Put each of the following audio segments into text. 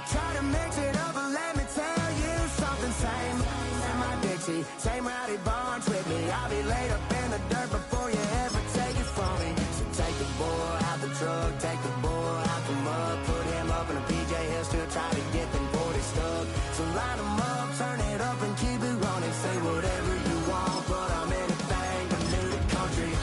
try to mix it up, but let me tell you something. Same in my Dixie, same rowdy bunch with me. I'll be laid up in the dirt before you ever take it from me. So take the boy out the truck, take the boy out the mud, put him up in a PJ, he'll still try to get them 40 stuck. So line them up, turn it up and keep it running. Say whatever you want, but I'm anything but new to country.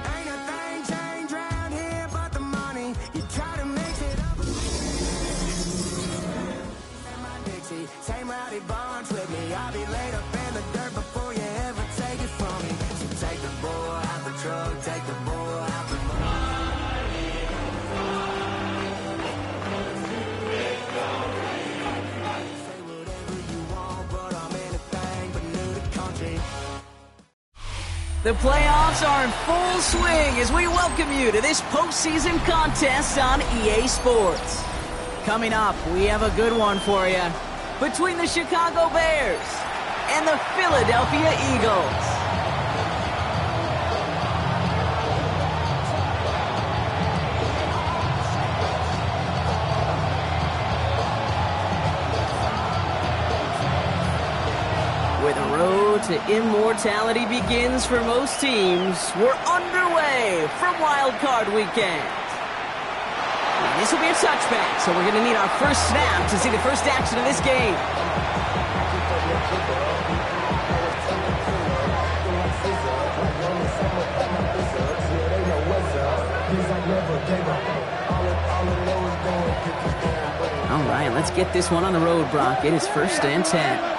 Ain't a thing changed round here but the money. You try to mix it up. In my Dixie, same rowdy bunch with me. I'll be laid up in the dirt before you ever take it from me. So take the boy out the truck, take the boy out the say whatever you want, but I'm anything but new to country. The playoffs are in full swing as we welcome you to this postseason contest on EA Sports. Coming up, we have a good one for you between the Chicago Bears and the Philadelphia Eagles. Where the road to immortality begins for most teams, we're underway from Wild Card Weekend. And this will be a touchback, so we're going to need our first snap to see the first action of this game. All right, let's get this one on the road, Brock. It is 1st and 10.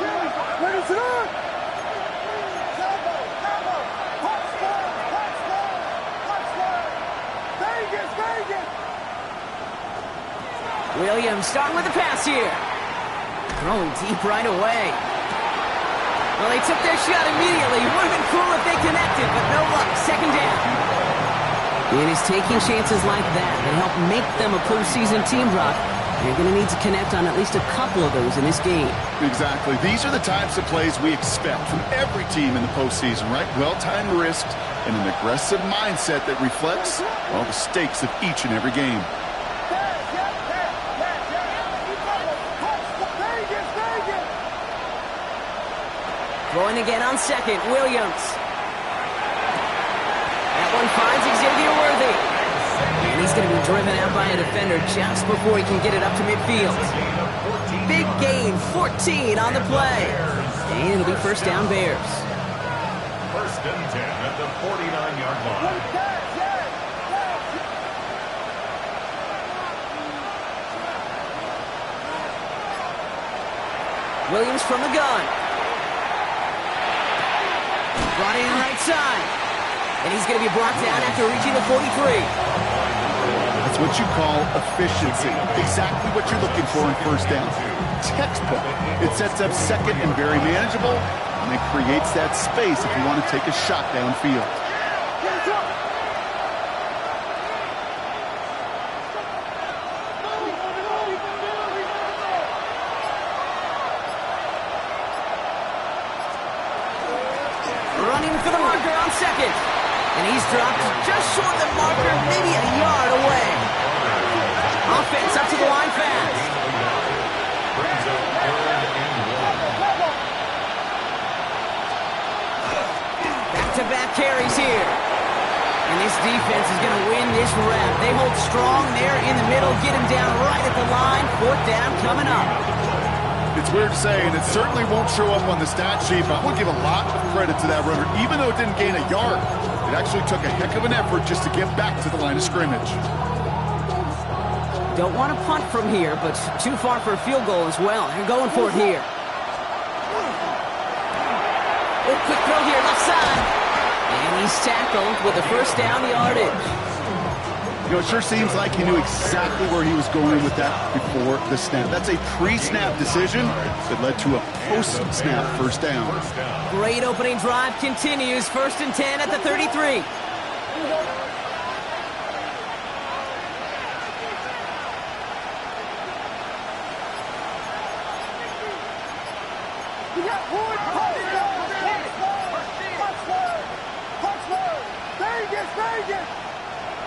Williams starting with the pass here. Throwing deep right away. Well, they took their shot immediately. Would have been cool if they connected, but no luck. 2nd down. It is taking chances like that that help make them a postseason team, Brock. They're going to need to connect on at least a couple of those in this game. Exactly. These are the types of plays we expect from every team in the postseason, right? Well-timed risks and an aggressive mindset that reflects all the stakes of each and every game. Going again on 2nd, Williams. That one finds Xavier Worthy. And he's going to be driven out by a defender just before he can get it up to midfield. Big gain, 14 on the play. And it'll be 1st down Bears. 1st and 10 at the 49-yard line. Williams from the gun. Brought in right side. And he's going to be brought down after reaching the 43. That's what you call efficiency. Exactly what you're looking for in 1st down. Textbook. It sets up 2nd and very manageable, and it creates that space if you want to take a shot downfield. Running for the marker on 2nd. And he's dropped just short of the marker, maybe a yard away. Offense up to the line fast. Back-to-back carries here. And this defense is going to win this rep. They hold strong there in the middle, get him down right at the line. 4th down coming up. It's weird to say, and it certainly won't show up on the stat sheet, but I want to give a lot of credit to that runner. Even though it didn't gain a yard, it actually took a heck of an effort just to get back to the line of scrimmage. Don't want to punt from here, but too far for a field goal as well. They're going for it here. Oh, quick throw here, left side. And he's tackled with a 1st down yardage. You know, it sure seems like he knew exactly where he was going with that before the snap. That's a pre-snap decision that led to a post-snap 1st down. Great opening drive continues. 1st and 10 at the 33.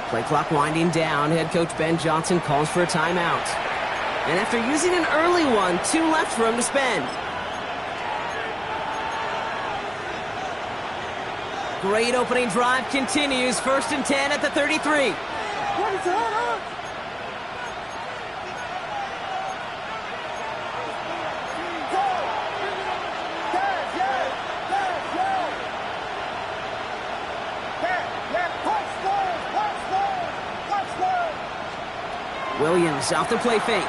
Play clock winding down. Head coach Ben Johnson calls for a timeout. And after using an early one, 2 left for him to spend. Great opening drive continues. 1st and 10 at the 33. Williams off the play fake.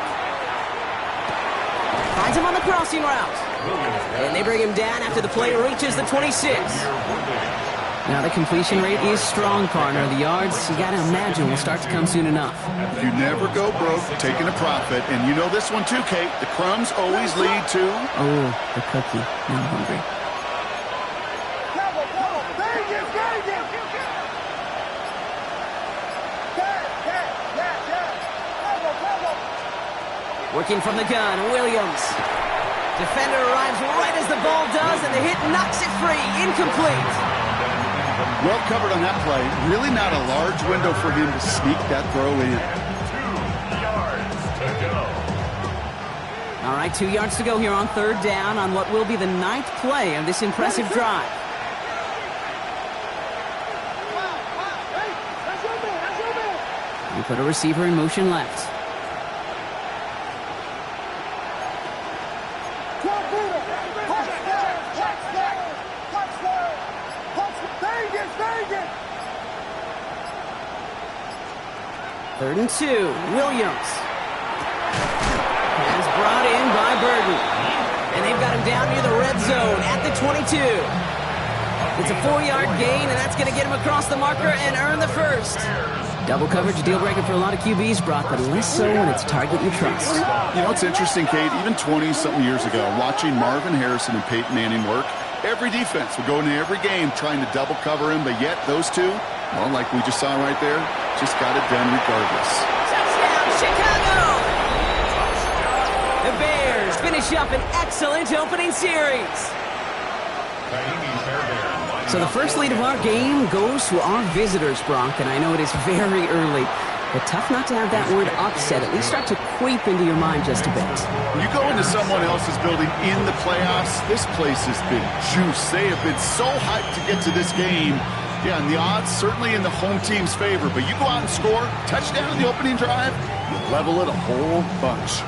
Finds him on the crossing route. And they bring him down after the play reaches the 26. Now the completion rate is strong, partner. The yards, you gotta imagine, will start to come soon enough. You never go broke taking a profit. And you know this one too, Kate. The crumbs always lead to... Oh, the cookie. Now I'm hungry. Working from the gun, Williams. Defender arrives right as the ball does, and the hit knocks it free. Incomplete. Well covered on that play. Really not a large window for him to sneak that throw in. 2 yards to go. All right, 2 yards to go here on 3rd down on what will be the 9th play of this impressive drive. We put a receiver in motion left. Third and 2, Williams. Pass brought in by Burton. And they've got him down near the red zone at the 22. It's a 4-yard gain, and that's going to get him across the marker and earn the first. Double coverage, a deal breaker for a lot of QBs, Brock, but less so when it's target you trust. You know, it's interesting, Kate, even 20-something years ago, watching Marvin Harrison and Peyton Manning work, every defense would go into every game trying to double cover him, but yet those two, well, like we just saw right there, just got it done regardless. Touchdown, Chicago! The Bears finish up an excellent opening series. So the first lead of our game goes to our visitors, Brock, and I know it is very early, but tough not to have that word upset at least start to creep into your mind just a bit. When you go into someone else's building in the playoffs, this place has been juiced. They have been so hyped to get to this game. Yeah, and the odds certainly in the home team's favor, but you go out and score, touchdown in the opening drive, you level it a whole bunch.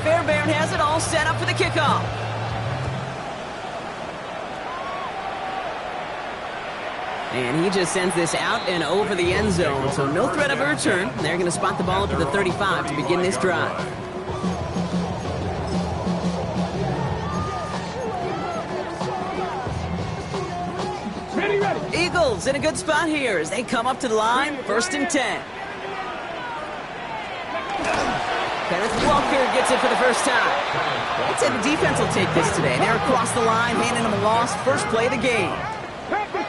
Fairbairn has it all set up for the kickoff. And he just sends this out and over the end zone, so no threat of a return. They're going to spot the ball up to the 35 to begin this drive. Ready. Eagles in a good spot here as they come up to the line, 1st and 10. Kenneth Walker gets it for the first time. I'd say the defense will take this today. They're across the line, handing them a loss. First play of the game.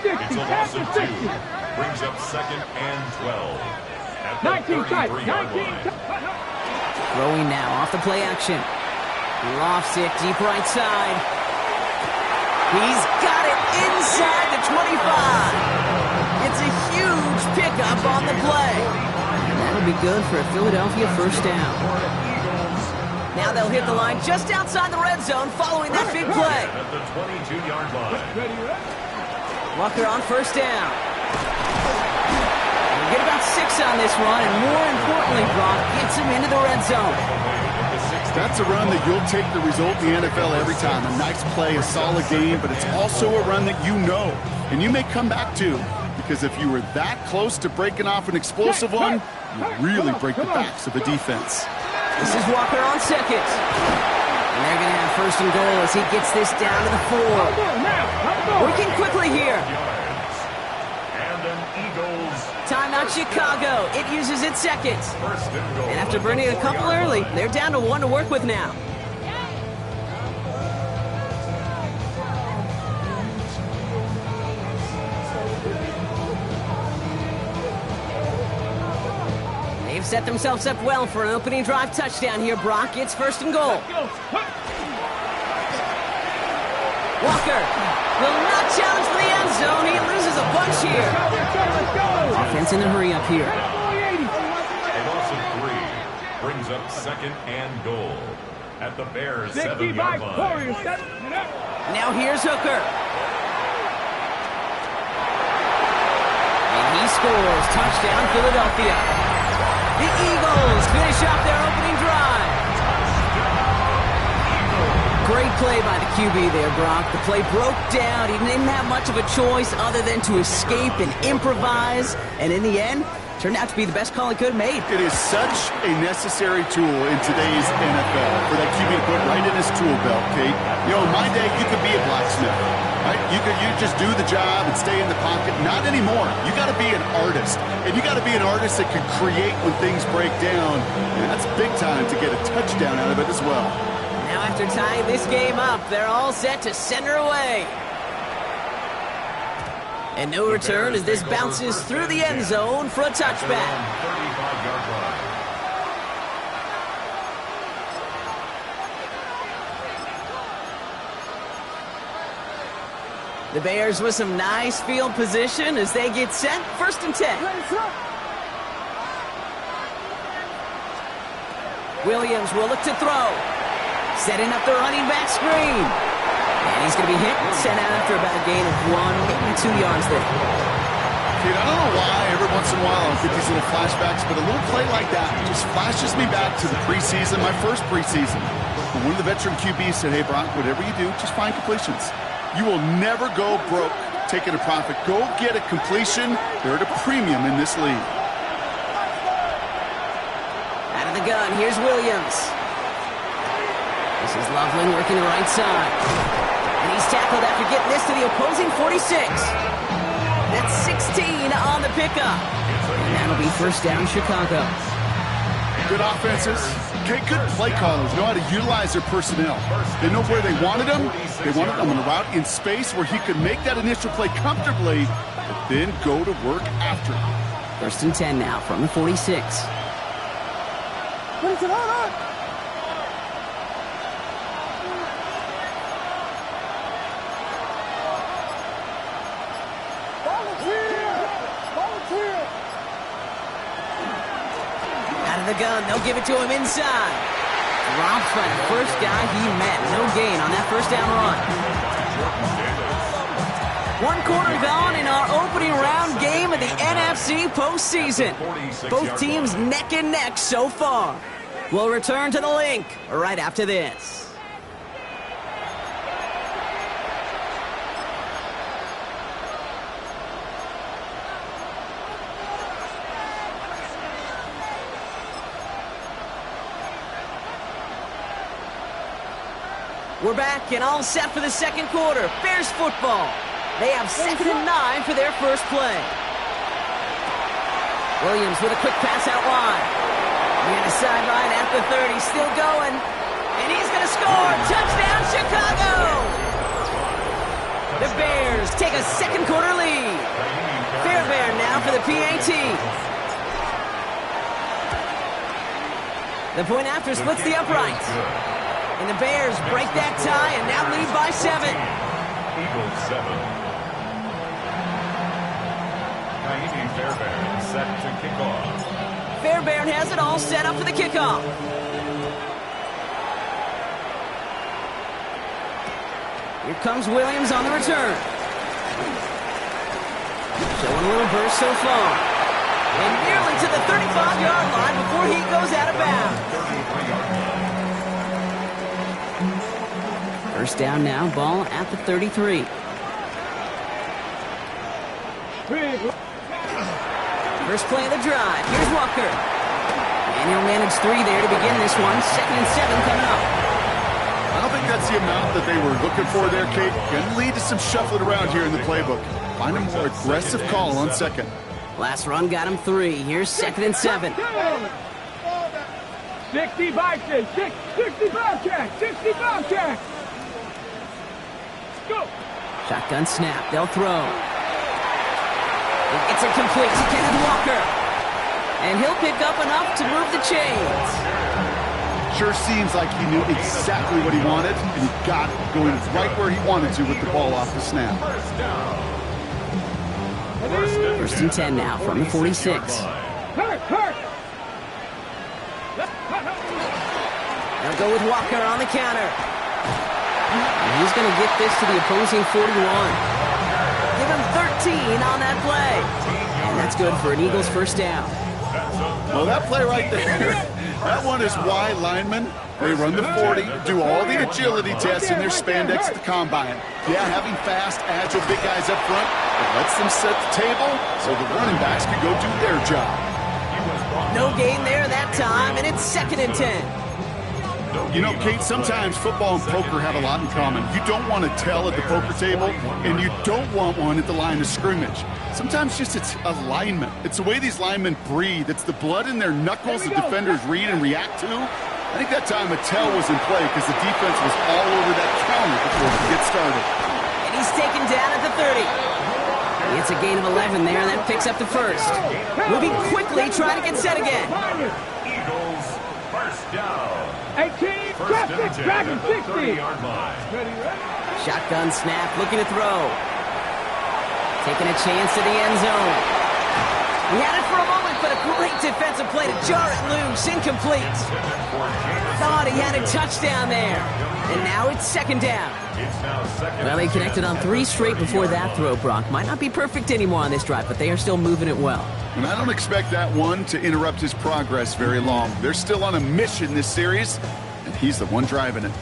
It's a loss of 2. Brings up 2nd and 12. At the 33-yard line. Throwing now off the play action. Lofts it deep right side. He's got it inside the 25. It's a huge pickup on the play. That'll be good for a Philadelphia first down. Now they'll hit the line just outside the red zone following that big play. At the 22-yard line. Walker on first down. We'll get about 6 on this run, and more importantly, Brock gets him into the red zone. That's a run that you'll take the result in the NFL every time. A nice play, a solid game, but it's also a run that you know, and you may come back to, because if you were that close to breaking off an explosive one, you really break the backs of the defense. This is Walker on second. And they're going to have 1st and goal as he gets this down to the 4. Working quickly here. And an Eagles. Timeout Chicago. It uses its 2nd. And after burning a couple early, they're down to 1 to work with now. set themselves up well for an opening drive touchdown here, Brock. It's 1st and goal. Walker will not challenge for the end zone. He loses a bunch here. Offense in a hurry up here. A loss of 3 brings up 2nd and goal at the Bears' 7-yard line. Now here's Hooker. And he scores. Touchdown, Philadelphia. The Eagles finish off their opening drive. Great play by the QB there, Brock. The play broke down. He didn't have much of a choice other than to escape and improvise. And in the end, turned out to be the best call he could have made. It is such a necessary tool in today's NFL for that QB to put right in his tool belt, Kate. You know, in my day, you could be a blacksmith, right? You just do the job and stay in the pocket. Not anymore. You got to be an artist. And you got to be an artist that can create when things break down. And that's big time to get a touchdown out of it as well. Now after tying this game up, they're all set to send her away. And no return as this bounces through the end zone for a touchback. The Bears with some nice field position as they get set. 1st and 10. Williams will look to throw. Setting up the running back screen. And he's going to be hit and sent out after about a gain of 1, maybe 2 yards there. Dude, I don't know why every once in a while I'll get these little flashbacks, but a little play like that just flashes me back to the preseason, my first preseason. When one of the veteran QBs said, hey, Brock, whatever you do, just find completions. You will never go broke taking a profit. Go get a completion. They're at a premium in this league. Out of the gun, here's Williams. This is Loveland working the right side. And he's tackled after getting this to the opposing 46. That's 16 on the pickup. And that'll be 1st down, Chicago. Good offenses. Okay, good play callers know how to utilize their personnel. They know where they wanted them. They wanted them on a route in space where he could make that initial play comfortably, but then go to work after. 1st and 10 now from the 46. The gun, they'll give it to him inside. Dropped by the first guy he met. No gain on that 1st down run. 1 quarter gone in our opening round game of the NFC postseason. Both teams neck and neck so far. We'll return to the link right after this. We're back and all set for the 2nd quarter. Bears football. They have 2nd and 9 for their first play. Williams with a quick pass out wide. Near the sideline at the 30, still going. And he's going to score. Touchdown, Chicago! The Bears take a 2nd quarter lead. Fairbairn now for the PAT. The point after splits the uprights. And the Bears break that tie and now lead by 7. Eagles 7. Naimi Fairbairn set to kick off. Fairbairn has it all set up for the kickoff. Here comes Williams on the return. Showing a little burst so far. And nearly to the 35-yard line before he goes out of bounds. 1st down now, ball at the 33. First play of the drive. Here's Walker. And he'll manage 3 there to begin this one. 2nd and 7 coming up. I don't think that's the amount that they were looking for there, Kate. Going to lead to some shuffling around here in the playbook. Find a more aggressive call on 2nd. Last run got him 3. Here's 2nd and 7. 65 check. 65 check. Go. Shotgun snap. They'll throw. It's incomplete to Kenneth Walker. And he'll pick up enough to move the chains. Sure seems like he knew exactly what he wanted, and he got it, going right where he wanted to with the ball off the snap. First and 10 now from the 46. They'll go with Walker on the counter. And he's going to get this to the opposing 41. Give him 13 on that play. And that's good for an Eagles first down. Well, that play right there, that one is why linemen, they run the 40, do all the agility tests in their spandex at the combine. Yeah, having fast, agile, big guys up front, it lets them set the table so the running backs can go do their job. No gain there that time, and it's 2nd and 10. You know, Kate, sometimes football and poker have a lot in common. You don't want to tell at the poker table, and you don't want one at the line of scrimmage. Sometimes just it's alignment. It's the way these linemen breathe. It's the blood in their knuckles that defenders read and react to. I think that time a tell was in play because the defense was all over that counter before it could get started. And he's taken down at the 30. It's a gain of 11 there, and that picks up the first. Moving quickly, trying to get set again. Eagles first down. 18, traffic, dragon 60. Shotgun snap, looking to throw. Taking a chance to the end zone. He had it for a moment, but a great defensive play to jar it loose. Incomplete. Thought he had a touchdown there. And now it's 2nd down. Well, they connected on 3 straight before that throw, Brock. Might not be perfect anymore on this drive, but they are still moving it well. And I don't expect that one to interrupt his progress very long. They're still on a mission this series, and he's the one driving it.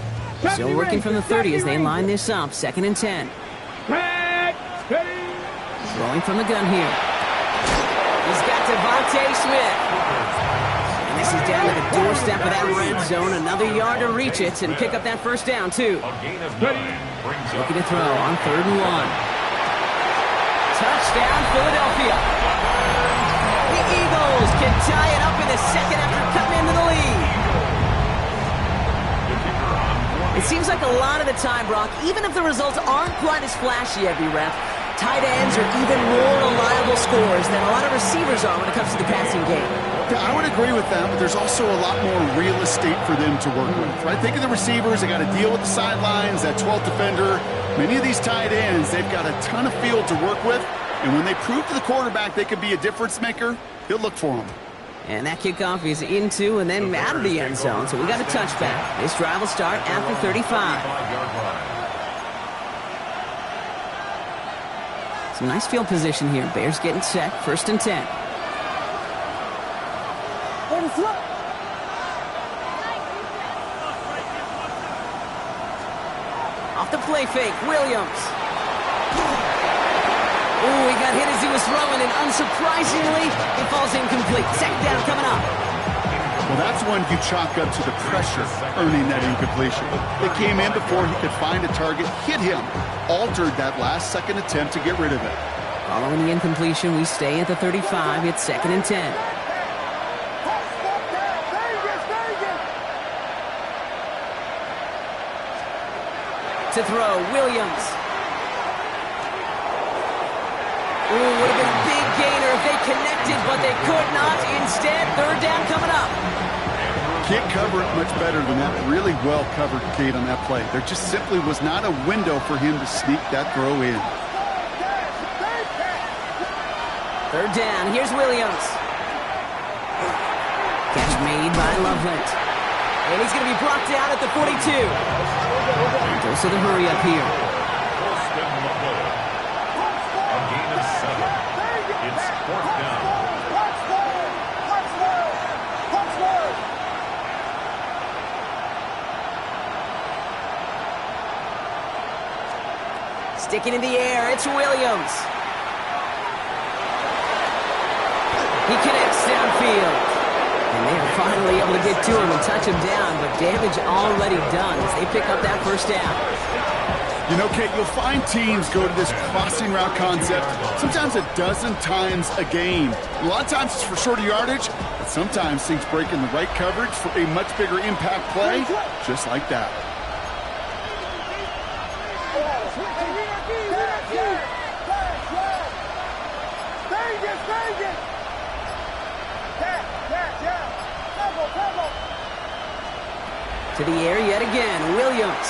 Still working from the 30 as they line this up. 2nd and 10. Throwing from the gun here. He's got Devontae Smith. And this is down to the doorstep of that red zone. Another yard to reach it and pick up that first down, too. Looking to throw on 3rd and 1. Touchdown, Philadelphia. The Eagles can tie it up in the second after cutting into the lead. It seems like a lot of the time, Brock, even if the results aren't quite as flashy every rep, tight ends are even more reliable scorers than a lot of receivers are when it comes to the passing game. Yeah, I would agree with that, but there's also a lot more real estate for them to work with, right? Think of the receivers. They got to deal with the sidelines, that 12th defender. Many of these tight ends, they've got a ton of field to work with, and when they prove to the quarterback they could be a difference maker, he'll look for them. And that kickoff is into and then out of the end zone, so we got a touchback. This drive will start after 35. Some nice field position here. Bears getting set. 1st and 10. Off the play fake, Williams. Ooh, he got hit as he was throwing, and unsurprisingly, it falls incomplete. 2nd down coming up. Well, that's when you chalk up to the pressure earning that incompletion. They came in before he could find a target, hit him, altered that last second attempt to get rid of it. Following the incompletion, we stay at the 35. It's 2nd and 10. To throw, Williams. Ooh, would have been a big gainer if they connected, but they could not. Instead, 3rd down coming up. Can't cover it much better than that. Really well covered, Kate, on that play. There just simply was not a window for him to sneak that throw in. 3rd down. Here's Williams. Catch made by Loveland. And he's going to be brought down at the 42. And goes to the hurry up here. A gain of 7. It's 4th down. Sticking in the air, it's Williams. He connects downfield. And they are finally able to get to him and touch him down, but damage already done as they pick up that first down. You know, Kate, you'll find teams go to this crossing route concept sometimes a dozen times a game. A lot of times it's for shorter yardage, but sometimes things break in the right coverage for a much bigger impact play, just like that. To the air yet again, Williams.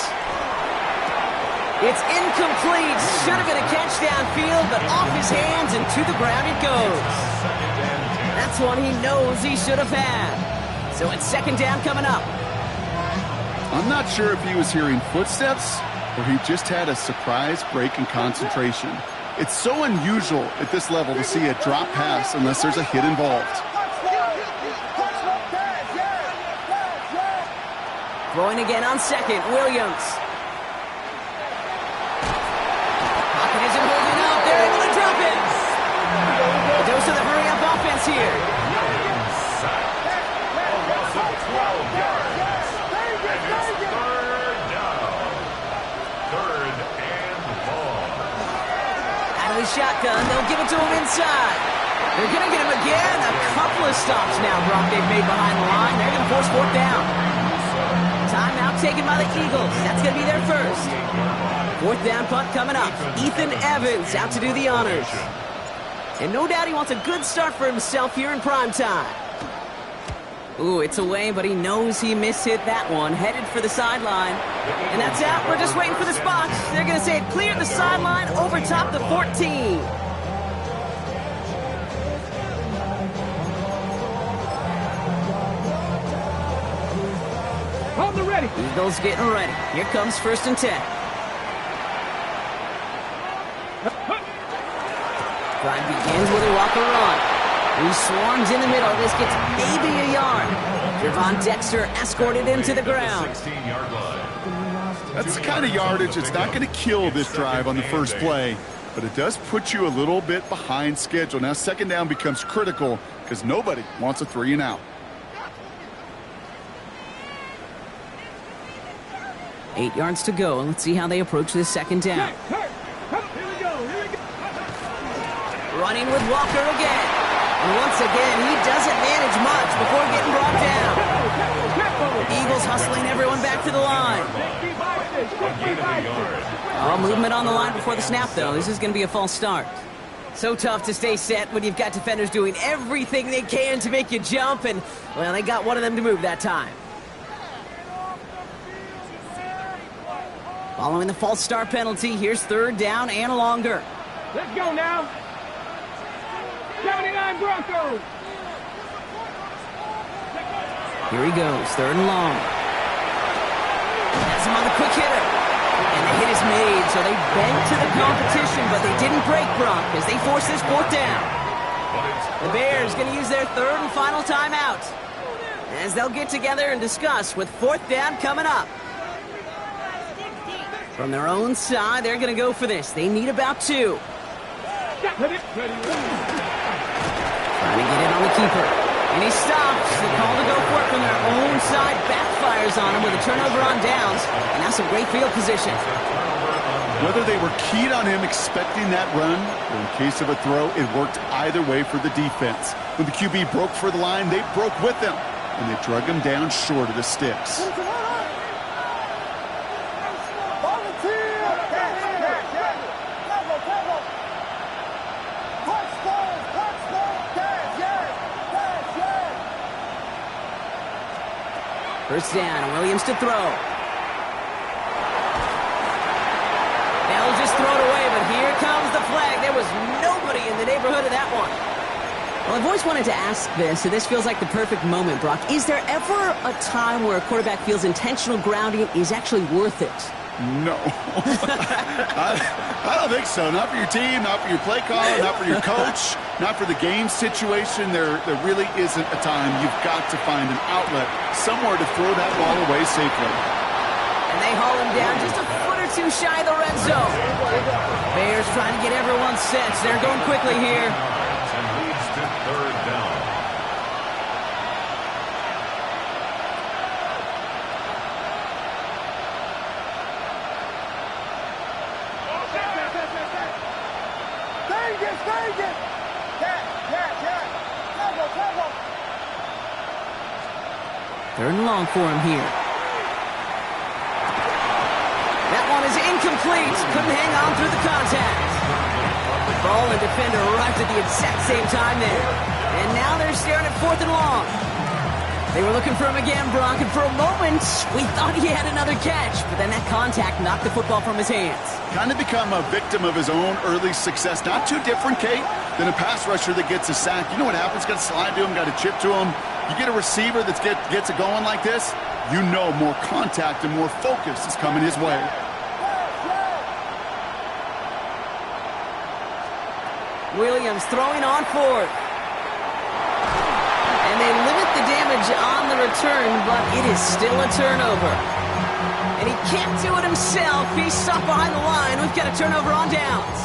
It's incomplete. Should have been a catch downfield, but off his hands and to the ground it goes. That's one he knows he should have had. So it's second down coming up. I'm not sure if he was hearing footsteps or he just had a surprise break in concentration. It's so unusual at this level to see a drop pass unless there's a hit involved. Throwing again on second, Williams. Pocket isn't holding up. They're able to drop it. A dose of the hurry-up offense here. Loss of 12 yards. And it's third down. Third and ball. Out of the shotgun, they'll give it to him inside. They're going to get him again. A couple of stops now, Brock, they've made behind the line. They're going to force fourth down. Timeout taken by the Eagles. That's going to be their first. Fourth down punt coming up. Ethan Evans out to do the honors. And no doubt he wants a good start for himself here in prime time. Ooh, it's away, but he knows he mishit that one. Headed for the sideline. And that's out. We're just waiting for the spot. They're going to say it cleared the sideline over top the 14. On the ready. Eagles getting ready. Here comes first and 10. Drive begins with a walker run. He swarms in the middle. This gets maybe a yard. Javon Dexter escorted him to the ground. 16-yard line. That's the kind of yardage that's not going to kill this drive on the first play, but it does put you a little bit behind schedule. Now second down becomes critical because nobody wants a 3-and-out. 8 yards to go. Let's see how they approach this second down. Here we go. Running with Walker again. And once again, he doesn't manage much before getting brought down. Eagles hustling everyone back to the line. Oh, movement on the line before the snap, though. This is going to be a false start. So tough to stay set when you've got defenders doing everything they can to make you jump. And, well, they got one of them to move that time. Following the false start penalty, here's third down and longer. Let's go now. 79 Broncos. Here he goes, third and long. Has him on the quick hitter. And the hit is made, so they bent to the competition, but they didn't break, Brock, as they force this fourth down. The Bears going to use their third and final timeout, as they'll get together and discuss with fourth down coming up. From their own side, they're going to go for this. They need about 2. Trying to get it on the keeper. And he stops. The call to go for it from their own side backfires on him with a turnover on downs. And that's a great field position. Whether they were keyed on him expecting that run, or in case of a throw, it worked either way for the defense. When the QB broke for the line, they broke with him. And they drug him down short of the sticks. First down, Williams to throw. They'll just throw it away, but here comes the flag. There was nobody in the neighborhood of that one. Well, I've always wanted to ask this, and this feels like the perfect moment, Brock. Is there ever a time where a quarterback feels intentional grounding is actually worth it? No. I don't think so. Not for your team, not for your play caller, not for your coach, not for the game situation. There really isn't a time. You've got to find an outlet, somewhere to throw that ball away safely. And they haul him down just a foot or two shy of the red zone. Bears trying to get everyone set. They're going quickly here. And leads to third down. Third and long for him here. That one is incomplete. Couldn't hang on through the contact. Ball and defender arrived at the exact same time there. And now they're staring at fourth and long. They were looking for him again, Brock, and for a moment, we thought he had another catch, but then that contact knocked the football from his hands. Kind of become a victim of his own early success. Not too different, Kate, than a pass rusher that gets a sack. You know what happens? Got to slide to him, got to chip to him. You get a receiver that gets it going like this, you know more contact and more focus is coming his way. Williams throwing on fourth. And they limit the damage on the return, but it is still a turnover. And he can't do it himself. He's stuck behind the line. We've got a turnover on downs.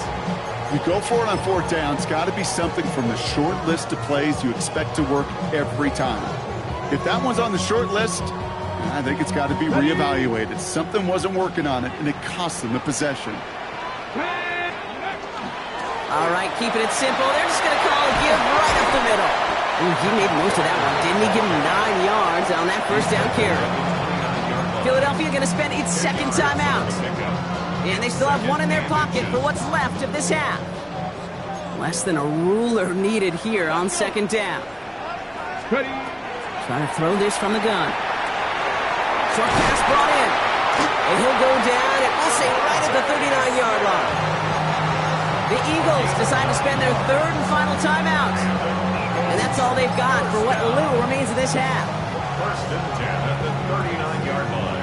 You go for it on fourth down. It's got to be something from the short list of plays you expect to work every time. If that one's on the short list, I think it's got to be reevaluated. Something wasn't working on it, and it cost them the possession. All right, keeping it simple. They're just going to call a give right up the middle. Ooh, he made most of that one, didn't he? Give him 9 yards on that first down carry. Philadelphia going to spend its second timeout. And they still have one in their pocket for what's left of this half. Less than a ruler needed here on second down. Trying to throw this from the gun. Short pass brought in. And he'll go down, and we'll say right at the 39-yard line. The Eagles decide to spend their third and final timeout. And that's all they've got for what little remains of this half. First and 10 at the 39-yard line.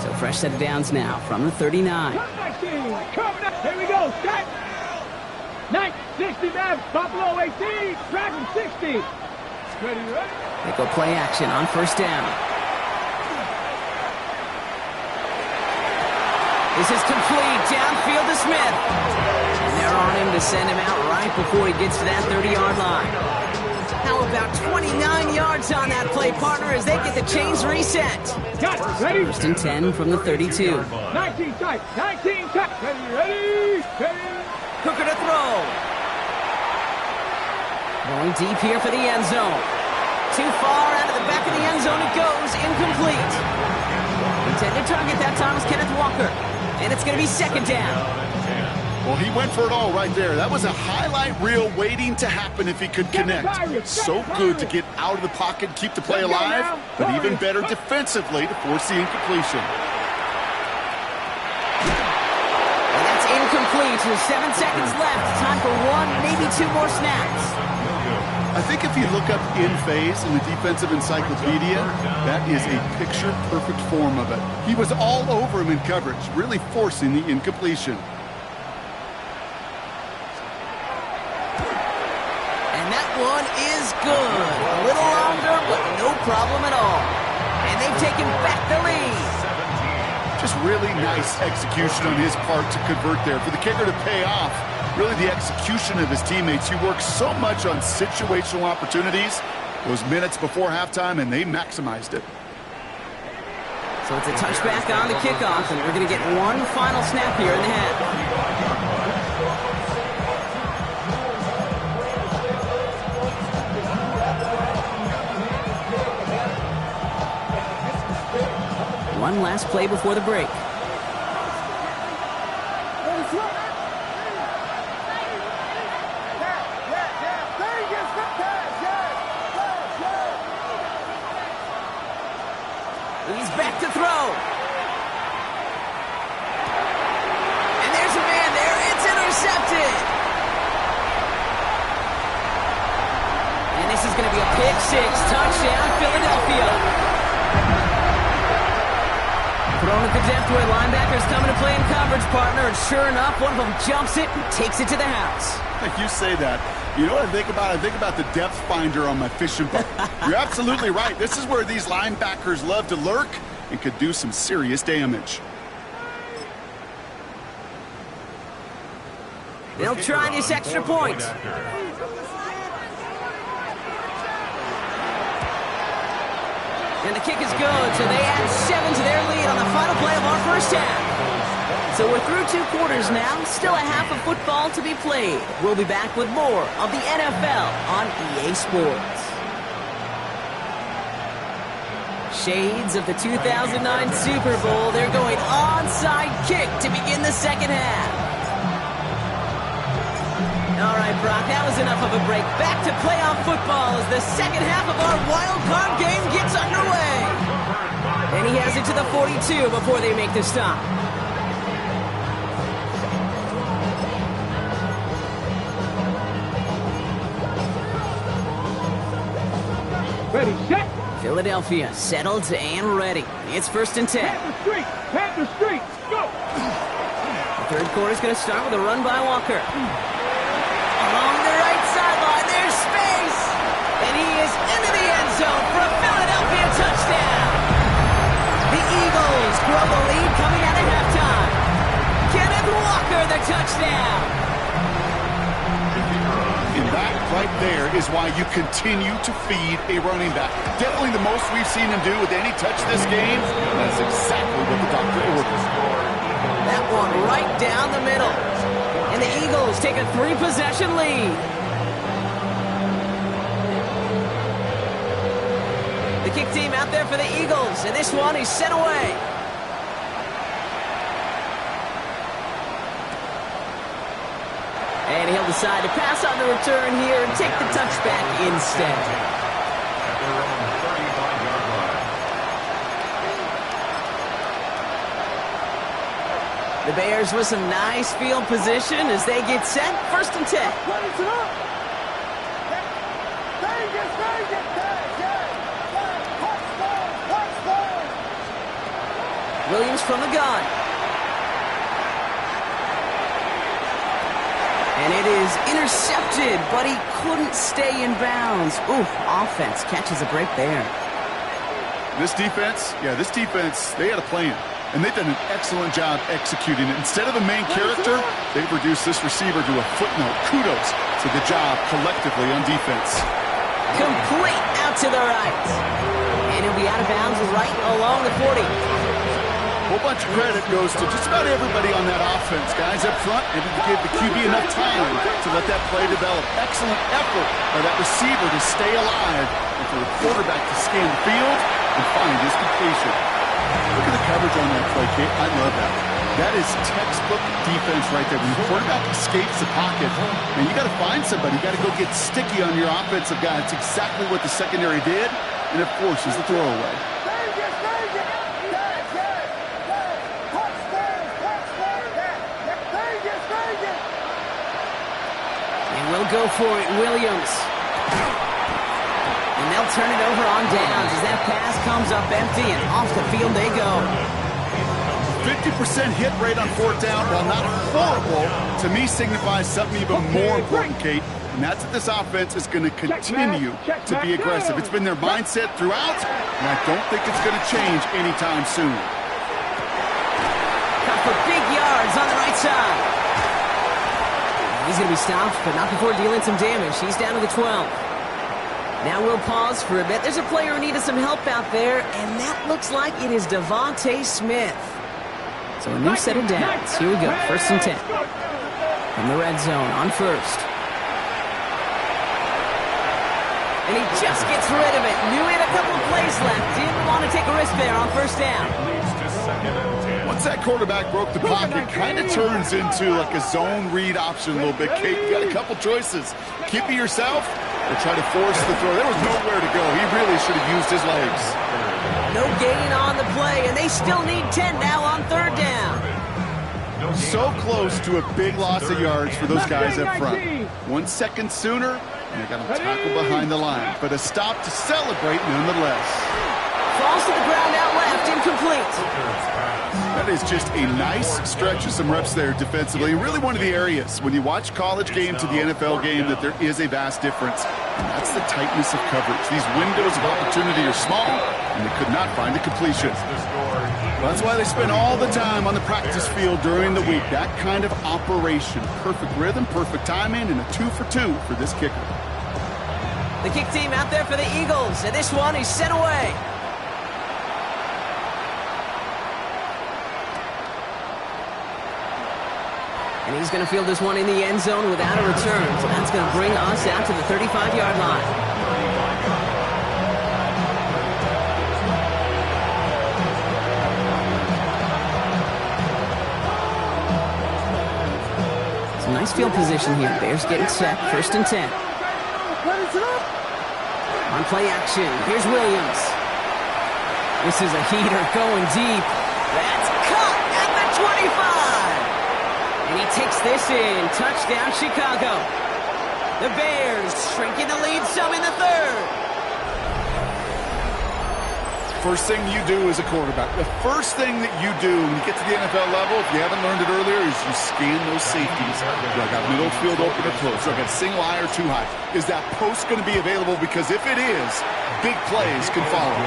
So fresh set of downs now from the 39. Here we go. Set. 60, man. Buffalo 18. Dragon 60. Ready. They go play action on first down. This is complete. Downfield to Smith. And they're on him to send him out right before he gets to that 30-yard line. How about 29 yards on that play, partner, as they get the chains reset. Ready? First and 10 from the 32. 19 tight. 19 tight. Ready. Hooker to throw. Going deep here for the end zone. Too far out of the back of the end zone it goes. Incomplete. Intended target that time was Kenneth Walker. And it's going to be second down. Well, he went for it all right there. That was a highlight reel waiting to happen if he could connect. So good to get out of the pocket and keep the play alive, but even better defensively to force the incompletion. And that's incomplete with 7 seconds left. Time for one, maybe 2 more snaps. I think if you look up in phase in the defensive encyclopedia, that is a picture-perfect form of it. He was all over him in coverage, really forcing the incompletion. And that one is good. A little longer, but no problem at all. And they've taken back the lead. Just really nice execution on his part to convert there. For the kicker to pay off, really the execution of his teammates. He works so much on situational opportunities those minutes before halftime, and they maximized it. So it's a touchback on the kickoff, and we're going to get one final snap here in the half. One last play before the break. He's back to throw. And there's a man there. It's intercepted. And this is going to be a pick six. Touchdown, Philadelphia. Thrown at the depth where linebackers coming to play in coverage, partner. And sure enough, one of them jumps it and takes it to the house. You say that. You know what I think about? I think about the depth finder on my fishing boat. You're absolutely right. This is where these linebackers love to lurk and could do some serious damage. They'll try this extra point. And the kick is good, so they add 7 to their lead on the final play of our first half. So we're through 2 quarters now, still a half of football to be played. We'll be back with more of the NFL on EA Sports. Shades of the 2009 Super Bowl, they're going onside kick to begin the second half. All right, Brock, that was enough of a break. Back to playoff football as the second half of our wild card game gets underway. And he has it to the 42 before they make the stop. Ready, set. Philadelphia settled and ready. It's 1st and 10. Panther Street, go. The third quarter is going to start with a run by Walker. Along the right sideline, there's space. And he is into the end zone for a Philadelphia touchdown. The Eagles grow the lead coming out of halftime. Kenneth Walker, the touchdown. And that right there is why you continue to feed a running back. Definitely the most we've seen him do with any touch this game. That's exactly what the doctor ordered. That one right down the middle. And the Eagles take a 3-possession lead. The kick team out there for the Eagles, and this one is sent away. And he'll decide to pass on the return here and take the touchback instead. At their own 35-yard line. The Bears with some nice field position as they get set. 1st and 10. Williams from the gun. And it is intercepted, but he couldn't stay in bounds. Ooh, offense catches a break there. This defense, they had a plan. And they've done an excellent job executing it. Instead of a main character, they've reduced this receiver to a footnote. Kudos to the job collectively on defense. Complete out to the right. And he'll be out of bounds right along the 40. A whole bunch of credit goes to just about everybody on that offense. Guys up front, able to give the QB enough time to let that play develop. Excellent effort by that receiver to stay alive and for the quarterback to scan the field and find his completion. Look at the coverage on that play, Kate. I love that. That is textbook defense right there. When the quarterback escapes the pocket, and you got to find somebody. You got to go get sticky on your offensive guy. It's exactly what the secondary did, and of course, is the throwaway. And we'll go for it, Williams. And they'll turn it over on downs as that pass comes up empty, and off the field they go. 50% hit rate on 4th down, while not horrible, to me signifies something even more important, Kate. And that's that this offense is going to continue to be aggressive. It's been their mindset throughout, and I don't think it's going to change anytime soon. Cut for big yards on the right side. He's going to be stopped, but not before dealing some damage. He's down to the 12. Now we'll pause for a bit. There's a player who needed some help out there, and that looks like it is Devontae Smith. So a new set of downs. Here we go, 1st and 10. From the red zone on 1st. And he just gets rid of it. Knew he had a couple of plays left. Didn't want to take a risk there on 1st down. Leads to 2nd and 10. Once that quarterback broke the pocket, kind of turns into like a zone read option a little bit. Kate, you got a couple choices. Keep it yourself or try to force the throw. There was nowhere to go. He really should have used his legs. No gain on the play, and they still need 10 now on 3rd down. So close to a big loss of yards for those guys up front. 1 second sooner, and they got him tackled behind the line. But a stop to celebrate nonetheless. Falls to the ground out left, incomplete. That is just a nice stretch of some reps there defensively. Really one of the areas when you watch college game to the NFL game that there is a vast difference. And that's the tightness of coverage. These windows of opportunity are small, and they could not find the completion. That's why they spend all the time on the practice field during the week. That kind of operation. Perfect rhythm, perfect timing, and a 2-for-2 for this kicker. The kick team out there for the Eagles, and this one is sent away. And he's going to field this one in the end zone without a return. So that's going to bring us out to the 35-yard line. Some nice nice field position here. Bears getting set, 1st and 10. On play action, here's Williams. This is a heater going deep. That's caught at the 25. And he takes this in. Touchdown, Chicago. The Bears shrinking the lead some in the 3rd. First thing you do as a quarterback, the first thing that you do when you get to the NFL level, if you haven't learned it earlier, is you scan those safeties. Do I got middle field open or close? Do I got single high or too high? Is that post going to be available? Because if it is, big plays can follow.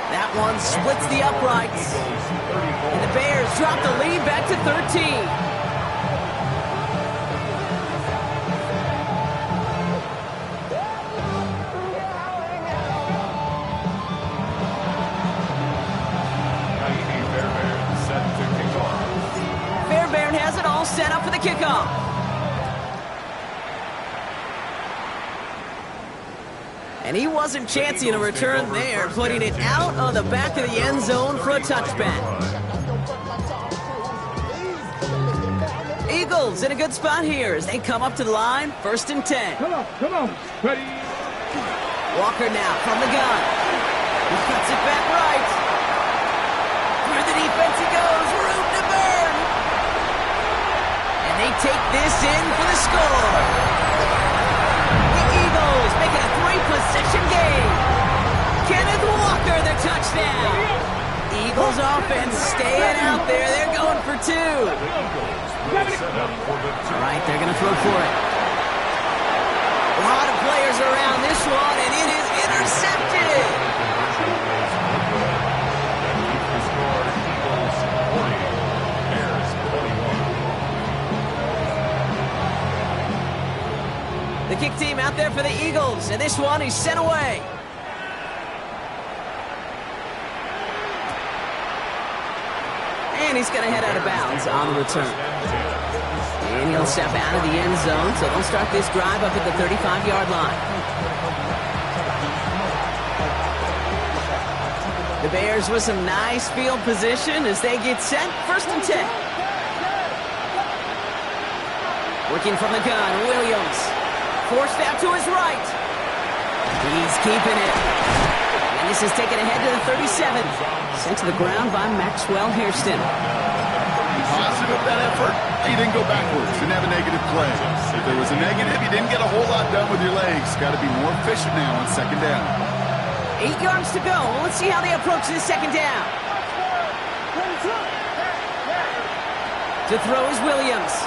That one splits the uprights. And the Bears drop the lead back to 13. Set up for the kickoff. And he wasn't chancing a return there, putting it out of the back of the end zone for a touchback. Eagles in a good spot here as they come up to the line, 1st and 10. Come on, ready. Walker now from the gun. He cuts it back right. Through the defense he goes, room to burn. They take this in for the score. The Eagles making a 3-possession game. Kenneth Walker, the touchdown. Eagles offense staying out there. They're going for 2. All right, they're going to throw for it. A lot of players around this one, and it is intercepted. The kick team out there for the Eagles, and this one is sent away. And he's going to head out of bounds on the return. And he'll step out of the end zone, so they'll start this drive up at the 35-yard line. The Bears with some nice field position as they get set, 1st and 10. Working from the gun, Williams. Forced out to his right. He's keeping it. And this is taken ahead to the 37. Sent to the ground by Maxwell Hairston. Positive that effort. He didn't go backwards. Didn't have a negative play. If there was a negative, you didn't get a whole lot done with your legs. Got to be more efficient now on 2nd down. 8 yards to go. Let's see how they approach this 2nd down. To throw is Williams.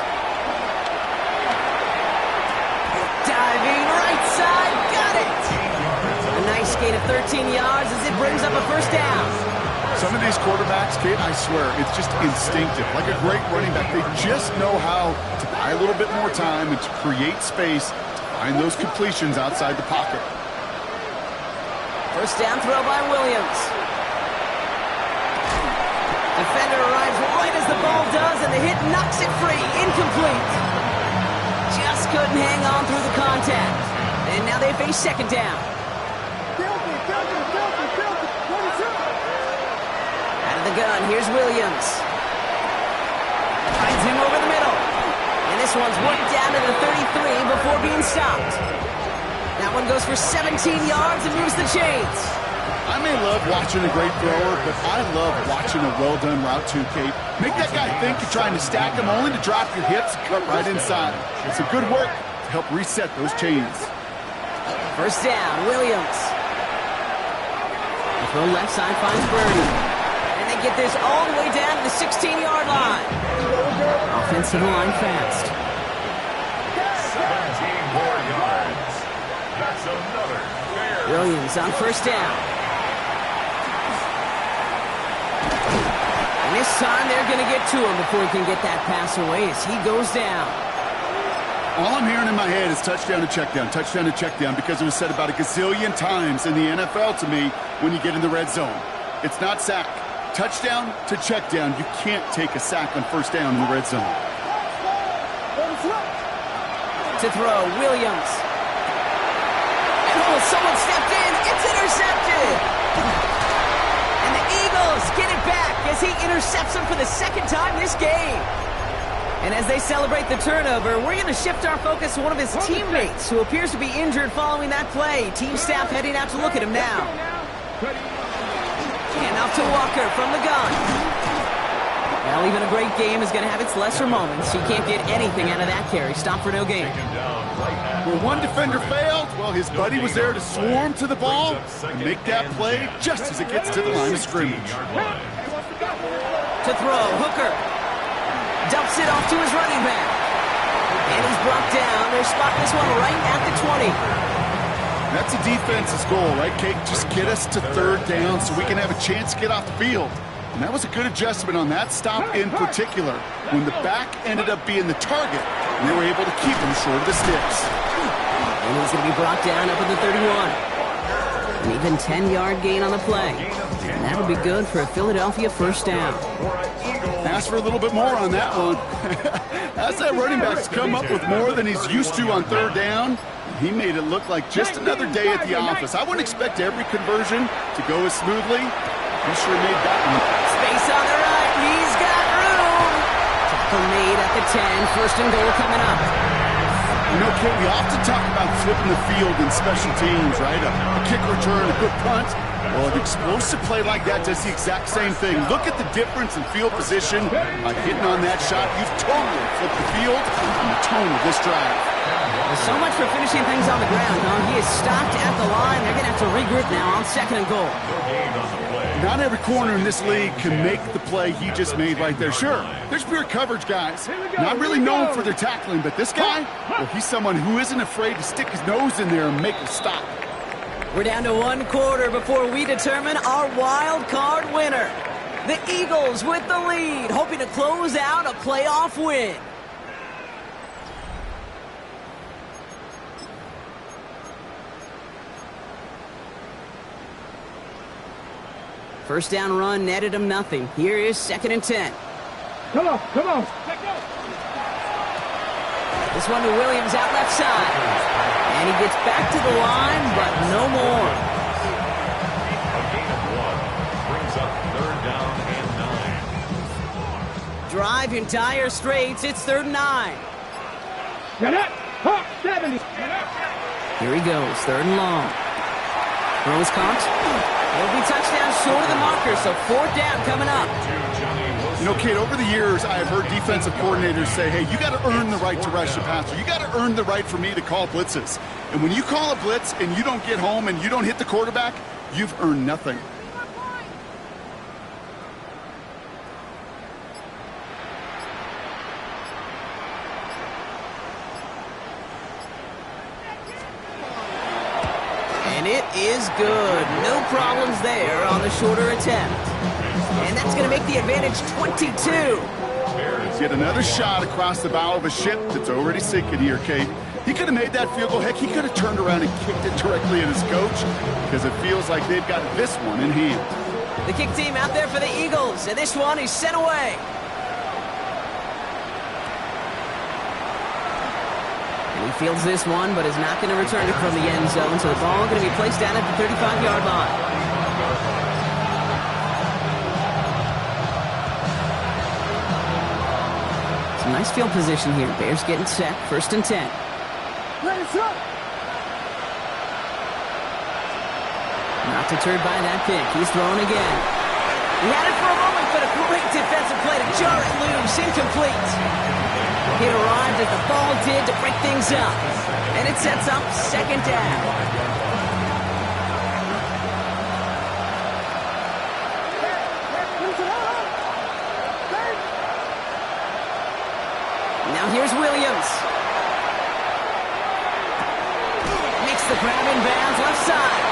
Diving right side, got it! A nice gain of 13 yards as it brings up a 1st down. Some of these quarterbacks, Kate, I swear, it's just instinctive. Like a great running back, they just know how to buy a little bit more time and to create space to find those completions outside the pocket. 1st down throw by Williams. Defender arrives right as the ball does, and the hit knocks it free. Incomplete. Just couldn't hang on through the contact. And now they face 2nd down. Out of the gun, here's Williams. Finds him over the middle. And this one's worked down to the 33 before being stopped. That one goes for 17 yards and moves the chains. I may love watching a great thrower, but I love watching a well-done route too, Kate. Make that guy think you're trying to stack him, only to drop your hips, cut right inside. It's a good work to help reset those chains. 1st down, Williams. The throw left side finds Birdie. And they get this all the way down to the 16-yard line. Offensive line fast. 17 more yards. That's another Bears. Williams on 1st down. And this time they're going to get to him before he can get that pass away as he goes down. All I'm hearing in my head is touchdown to check down, because it was said about a gazillion times in the NFL to me when you get in the red zone. It's not sack. Touchdown to check down. You can't take a sack on 1st down in the red zone. To throw, Williams. And someone stepped in. It's intercepted. And the Eagles get it back as he intercepts him for the 2nd time this game. And as they celebrate the turnover, we're going to shift our focus to one of his teammates who appears to be injured following that play. Team staff heading out to look at him now. And off to Walker from the gun. Well, even a great game is going to have its lesser moments. He can't get anything out of that carry. Stop for no gain. Where one defender failed, well, his buddy was there to swarm to the ball and make that play just as it gets to the line of scrimmage. To throw, Hooker. Dumps it off to his running back. And he's brought down. They're spotting this one right at the 20. That's a defense's goal, right, Kate? Just get us to third down so we can have a chance to get off the field. And that was a good adjustment on that stop in particular, when the back ended up being the target, and they were able to keep him short of the sticks. And he's going to be brought down up at the 31. An even 10-yard gain on the play. And that would be good for a Philadelphia first down. Ask for a little bit more on that one. As that running back's come up with more than he's used to on third down, he made it look like just another day at the office. I wouldn't expect every conversion to go as smoothly. He sure made that one. Space on the right. He's got room. Tackle made at the 10. First and goal coming up. You know, Kate, we often talk about flipping the field in special teams, right? A kick return, a good punt. Well, an explosive play like that does the exact same thing. Look at the difference in field position by hitting on that shot. You've totally flipped the field and the tone of this drive. Well, so much for finishing things on the ground, huh? He is stopped at the line. They're going to have to regroup now on second and goal. Not every corner in this league can make the play he just made right there. Sure, there's pure coverage guys. Not really known for their tackling, but this guy, well, he's someone who isn't afraid to stick his nose in there and make a stop. We're down to one quarter before we determine our wild card winner. The Eagles with the lead, hoping to close out a playoff win. First down run netted him nothing. Here is second and 10. Come on, come on. This one to Williams out left side. And he gets back to the line, but no more. A gain of 1 brings up third down and 9. Drive in dire straits. It's third and 9. Get up. Hawk 70. Here he goes, third and long. Throws caught. It'll be touchdown short of the marker, so fourth down coming up. You know, Kate, over the years, I have heard defensive coordinators say, hey, you got to earn the right to rush the passer. You got to earn the right for me to call blitzes. And when you call a blitz and you don't get home and you don't hit the quarterback, you've earned nothing. And it is good. No problems there on the shorter attempt. And that's going to make the advantage 22. Yet another shot across the bow of a ship that's already sinking here, Kate. He could have made that field goal. Heck, he could have turned around and kicked it directly at his coach because it feels like they've got this one in hand. The kick team out there for the Eagles, and this one is sent away. And he fields this one, but is not going to return it from the end zone, so the ball going to be placed down at the 35-yard line. Some nice field position here. Bears getting set, first and 10. Not deterred by that pick. He's throwing again. He had it for a moment, but a great defensive play to jar it loose. Incomplete. It arrived as the ball did to break things up. And it sets up second down. Now here's Williams. Makes the grab in bounds left side.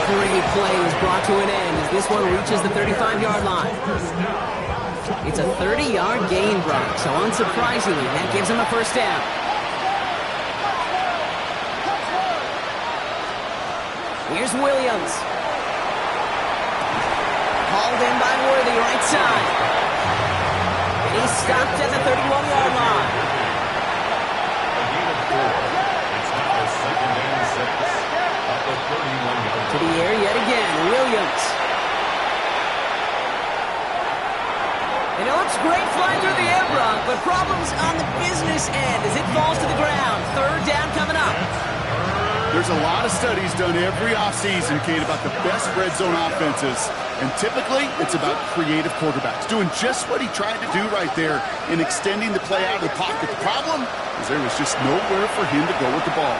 Great play was brought to an end as this one reaches the 35-yard line. It's a 30-yard gain, Brock, so unsurprisingly, that gives him a first down. Here's Williams. Hauled in by Worthy, right side. And he's stopped at the 31-yard line. A gain of 4. It's now a second and 6 at the 31-yard line. To the air yet again, Williams. And it looks great flying through the air, Brock, but but problems on the business end as it falls to the ground. Third down coming up. There's a lot of studies done every offseason, Kate, about the best red zone offenses. And typically, it's about creative quarterbacks, doing just what he tried to do right there in extending the play out of the pocket. The problem is there was just nowhere for him to go with the ball.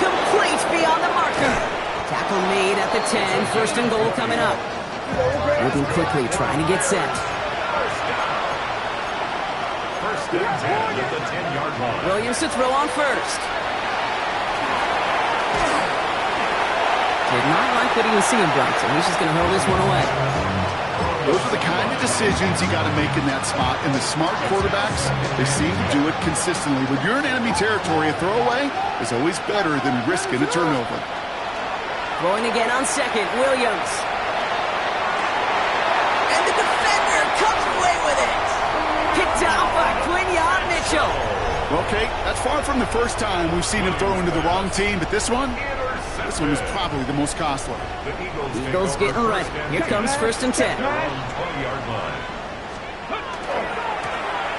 Complete beyond the marker. Tackle made at the 10. First and goal coming up. Moving quickly, trying to get set. First and 10 at the 10-yard line. Williams to throw on first. Did not like what he was seeing, Bronson. He's just going to hurl this one away. Those are the kind of decisions you got to make in that spot. And the smart quarterbacks, they seem to do it consistently. When you're in enemy territory, a throwaway is always better than risking a turnover. Throwing again on second, Williams. And the defender comes away with it. Picked off by Quinyon Mitchell. Well, Kate, that's far from the first time we've seen him throw into the wrong team, but this one was probably the most costly. Eagles getting ready. Here comes first and 10.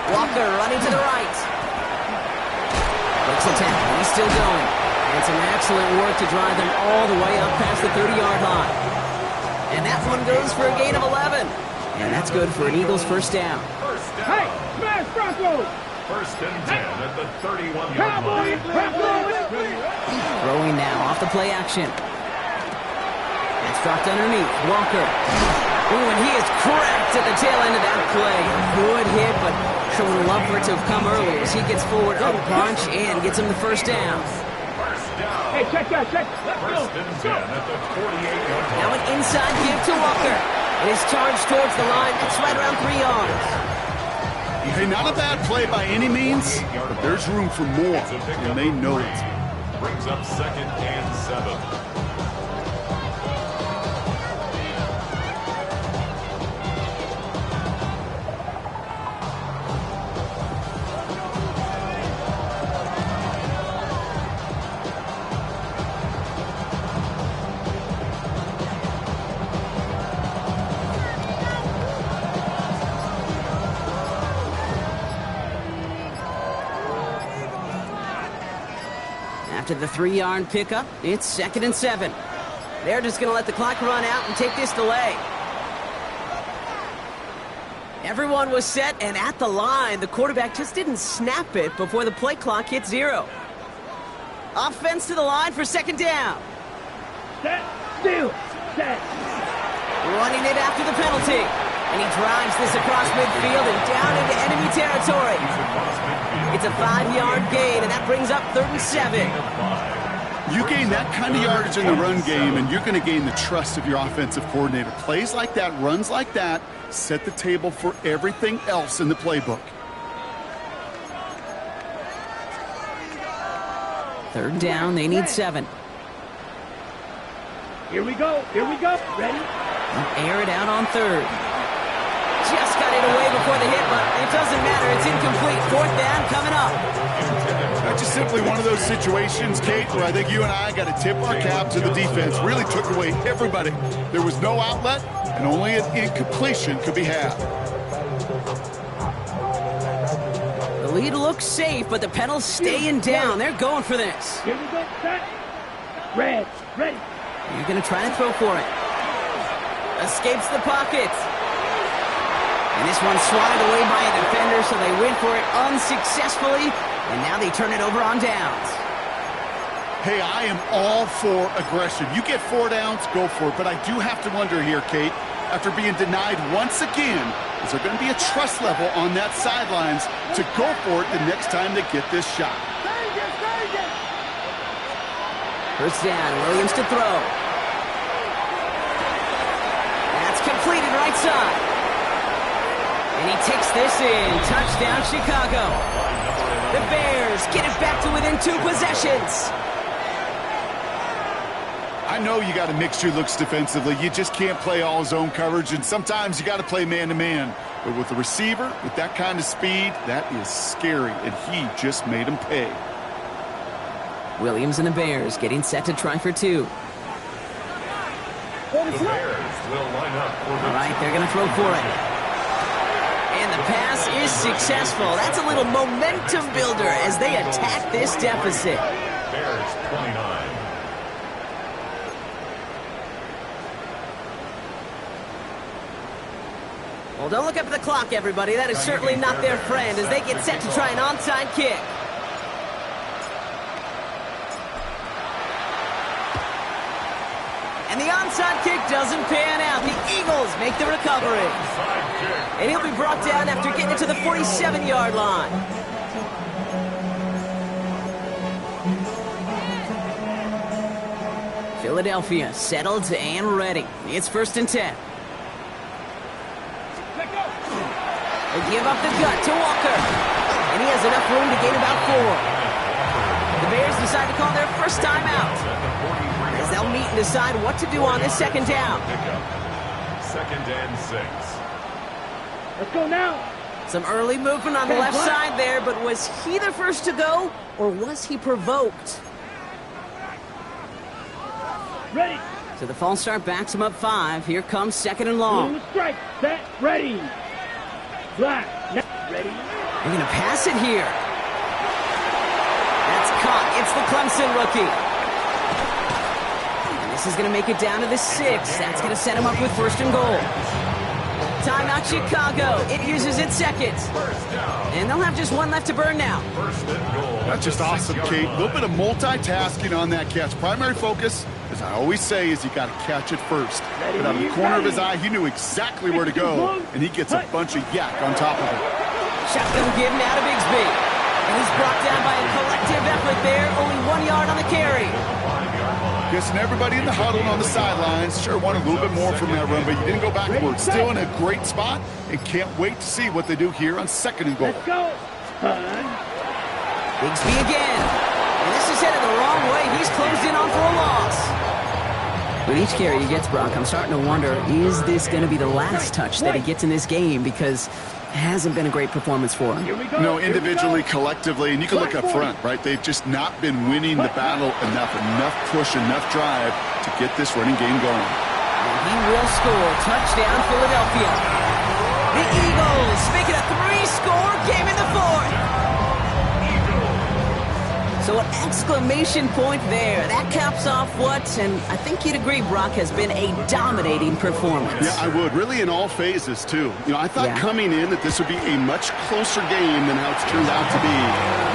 Walker running to the right. Breaks the tackle. He's still going. And some excellent work to drive them all the way up past the 30-yard line. And that one goes for a gain of 11. And that's good for an Eagles first down. Hey, smash Broncos! First and 10 at the 31-yard line. Throwing now off the play action. It's dropped underneath. Walker. Ooh, and he is cracked at the tail end of that play. A good hit, but sure would love for it to have come earlier as he gets forward a bunch and gets him the first down. Hey, check that, check. Let's go. First and 10 at the 48-yard line. Now an inside give to Walker. It is charged towards the line. It's right around 3 yards. Hey, not a bad play by any means, but there's room for more, and they know it. Brings up second and 7. After the 3-yard pickup, it's second and 7. They're just going to let the clock run out and take this delay. Everyone was set and at the line. The quarterback just didn't snap it before the play clock hit 0. Offense to the line for second down. Set, steal, set. Running it after the penalty. And he drives this across midfield and down into enemy territory. It's a 5-yard gain, and that brings up third and 7. You gain that kind of yardage in the run game, and you're going to gain the trust of your offensive coordinator. Plays like that, runs like that, set the table for everything else in the playbook. Third down, they need 7. Here we go, ready? Air it out on third. Just got it away before the hit, but it doesn't matter. It's incomplete. Fourth down coming up. That's just simply one of those situations, Kate, where I think you and I got to tip our cap to the defense. Really took away everybody. There was no outlet, and only an incompletion could be had. The lead looks safe, but the Penals staying down. They're going for this. Here we go, set. Red, ready. You're going to try and throw for it. Escapes the pocket. And this one's swatted away by a defender, so they went for it unsuccessfully, and now they turn it over on downs. Hey, I am all for aggression. You get 4 downs, go for it. But I do have to wonder here, Kate, after being denied once again, is there going to be a trust level on that sidelines to go for it the next time they get this shot? First down, Williams to throw. That's completed right side. And he takes this in. Touchdown, Chicago. The Bears get it back to within 2 possessions. I know you got to mix your looks defensively. You just can't play all zone coverage, and sometimes you got to play man-to-man. But with the receiver, with that kind of speed, that is scary, and he just made him pay. Williams and the Bears getting set to try for 2. The Bears will line up for the All right, they're going to throw for it. And the pass is successful. That's a little momentum builder as they attack this deficit. Bears 29. Well, don't look up at the clock, everybody. That is certainly not their friend as they get set to try an onside kick. And the onside kick doesn't pan out. The Eagles make the recovery. And he'll be brought down after getting it to the 47-yard line. Philadelphia settled and ready. It's 1st and 10. They give up the gut to Walker. And he has enough room to gain about 4. The Bears decide to call their first timeout, as they'll meet and decide what to do on this 2nd down. 2nd and 6. Let's go now. Some early movement on the left side there, but was he the first to go, or was he provoked? Ready. So the false start backs him up 5. Here comes 2nd and long. Strike. Set. Ready. Black. Ready. They're going to pass it here. That's caught. It's the Clemson rookie. And this is going to make it down to the 6. That's going to set him up with 1st and goal. Timeout Chicago. It uses its 2nd. And they'll have just 1 left to burn now. 1st and goal. That's just awesome, Kate. A little bit of multitasking on that catch. Primary focus, as I always say, is you got to catch it first. But out of the corner of his eye, he knew exactly where to go, and he gets a bunch of yak on top of it. Shotgun give now to Bigsby. And he's brought down by a collective effort there. Only 1 yard on the carry. Guessing everybody in the huddle and on the sidelines sure wanted a little bit more from that run, but you didn't go backwards. Still in a great spot, and can't wait to see what they do here on 2nd and goal. Let's go. Bigsby again. And this is headed the wrong way. He's closed in on for a loss. With each carry he gets, Brock, I'm starting to wonder, is this going to be the last touch that he gets in this game? Because it hasn't been a great performance for him. No, individually, collectively, and you can look up front, right? They've just not been winning the battle enough push, enough drive to get this running game going. And he will score. Touchdown, Philadelphia. The Eagles make it a 3-score game in the 4th. So an exclamation point there. That caps off what, and I think you'd agree, Brock, has been a dominating performance. Yeah, I would. Really in all phases, too. You know, I thought coming in that this would be a much closer game than how it's turned out to be.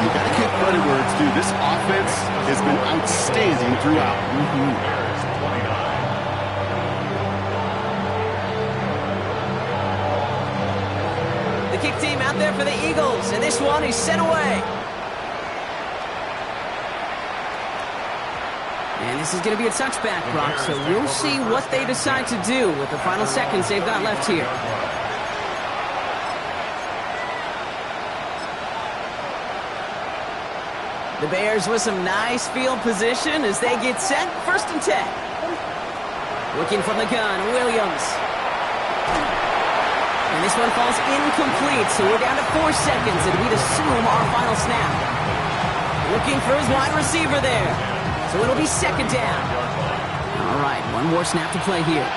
You got to give credit where it's due. This offense has been outstanding throughout. The kick team out there for the Eagles, and this one is sent away. And this is going to be a touchback, Brock, so we'll see what they decide to do with the final seconds they've got left here. The Bears with some nice field position as they get set. 1st and 10. Looking from the gun, Williams. And this one falls incomplete, so we're down to 4 seconds, and we'd assume our final snap. Looking for his wide receiver there. So it'll be 2nd down. All right, 1 more snap to play here.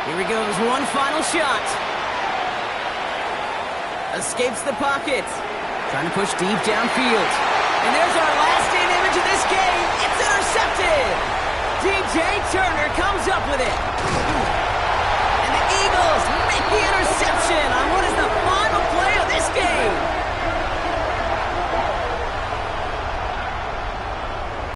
Here he goes, one final shot. Escapes the pocket. Trying to push deep downfield. And there's our last-in image of this game. It's intercepted. DJ Turner comes up with it.